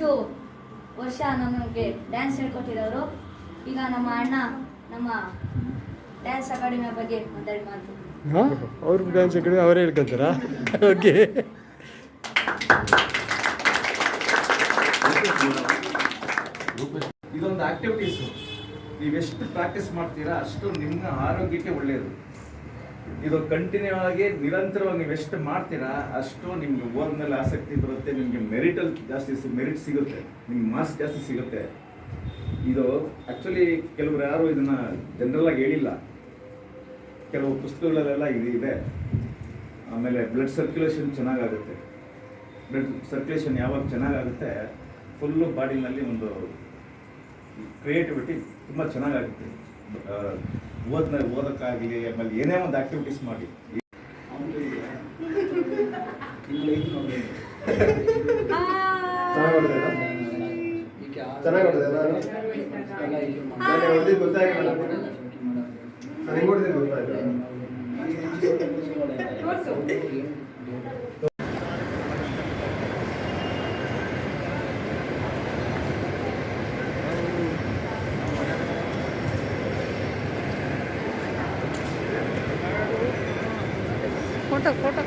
ಇಷ್ಟು ವರ್ಷ ನಮಗೆ ಡ್ಯಾನ್ಸ್ ಹೇಳ್ಕೊಟ್ಟಿರೋರು. ಈಗ ನಮ್ಮ ಅಣ್ಣ ನಮ್ಮ ಡ್ಯಾನ್ಸ್ ಅಕಾಡೆಮಿಯ ಬಗ್ಗೆ ಒಂದೆರಡು ಮಾತು. ಅವ್ರ ಡ್ಯಾನ್ಸ್ ಅಕಾಡೆಮಿ ಅವರೇ ಹೇಳ್ಕೊತಾರಾ? ಓಕೆ. ಇದೊಂದು ಆಕ್ಟಿವಿಟೀಸು. ನೀವೆಷ್ಟು ಪ್ರಾಕ್ಟೀಸ್ ಮಾಡ್ತೀರಾ ಅಷ್ಟು ನಿಮ್ಮ ಆರೋಗ್ಯಕ್ಕೆ ಒಳ್ಳೆಯದು. ಇದು ಕಂಟಿನ್ಯೂ ಆಗಿ ನಿರಂತರವಾಗಿ ನೀವೆಷ್ಟು ಮಾಡ್ತೀರಾ ಅಷ್ಟು ನಿಮ್ಗೆ ಓದ್ಮೇಲೆ ಆಸಕ್ತಿ ಬರುತ್ತೆ, ನಿಮಗೆ ಮೆರಿಟ್ ಸಿಗುತ್ತೆ, ನಿಮ್ಗೆ ಮಾರ್ಕ್ಸ್ ಜಾಸ್ತಿ ಸಿಗುತ್ತೆ. ಇದು ಆ್ಯಕ್ಚುಲಿ ಕೆಲವರು ಯಾರು ಇದನ್ನು ಜನರಲ್ ಆಗಿ ಹೇಳಿಲ್ಲ. ಕೆಲವು ಪುಸ್ತಕಗಳಲ್ಲೆಲ್ಲ ಇದು ಇದೆ. ಆಮೇಲೆ ಬ್ಲಡ್ ಸರ್ಕ್ಯುಲೇಷನ್ ಚೆನ್ನಾಗಾಗುತ್ತೆ. ಬ್ಲಡ್ ಸರ್ಕ್ಯುಲೇಷನ್ ಯಾವಾಗ ಚೆನ್ನಾಗಾಗುತ್ತೆ ಫುಲ್ಲು ಬಾಡಿನಲ್ಲಿ ಒಂದು ಕ್ರಿಯೇಟಿವಿಟಿ ತುಂಬ ಚೆನ್ನಾಗಾಗುತ್ತೆ. ಓದೋಕ್ಕಾಗಲಿ ಆಮೇಲೆ ಏನೇ ಒಂದು ಆಕ್ಟಿವಿಟೀಸ್ ಮಾಡಿ. ಫೋಟೋ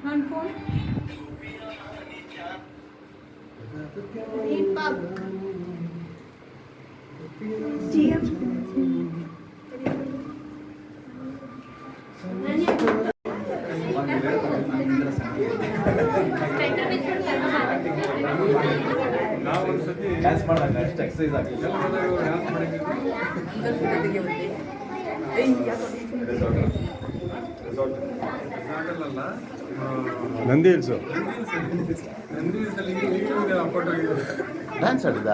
ನನ್ನ ಫೋನ್ ಡ್ಯಾನ್ಸ್ ಮಾಡೋಣ, ಅಷ್ಟು ಎಕ್ಸಸೈಸ್ ಆಗ್ತದೆ. ನಂದಿ ಹಿಲ್ಸು ಡ್ಯಾನ್ಸ್ ಆಡಿದ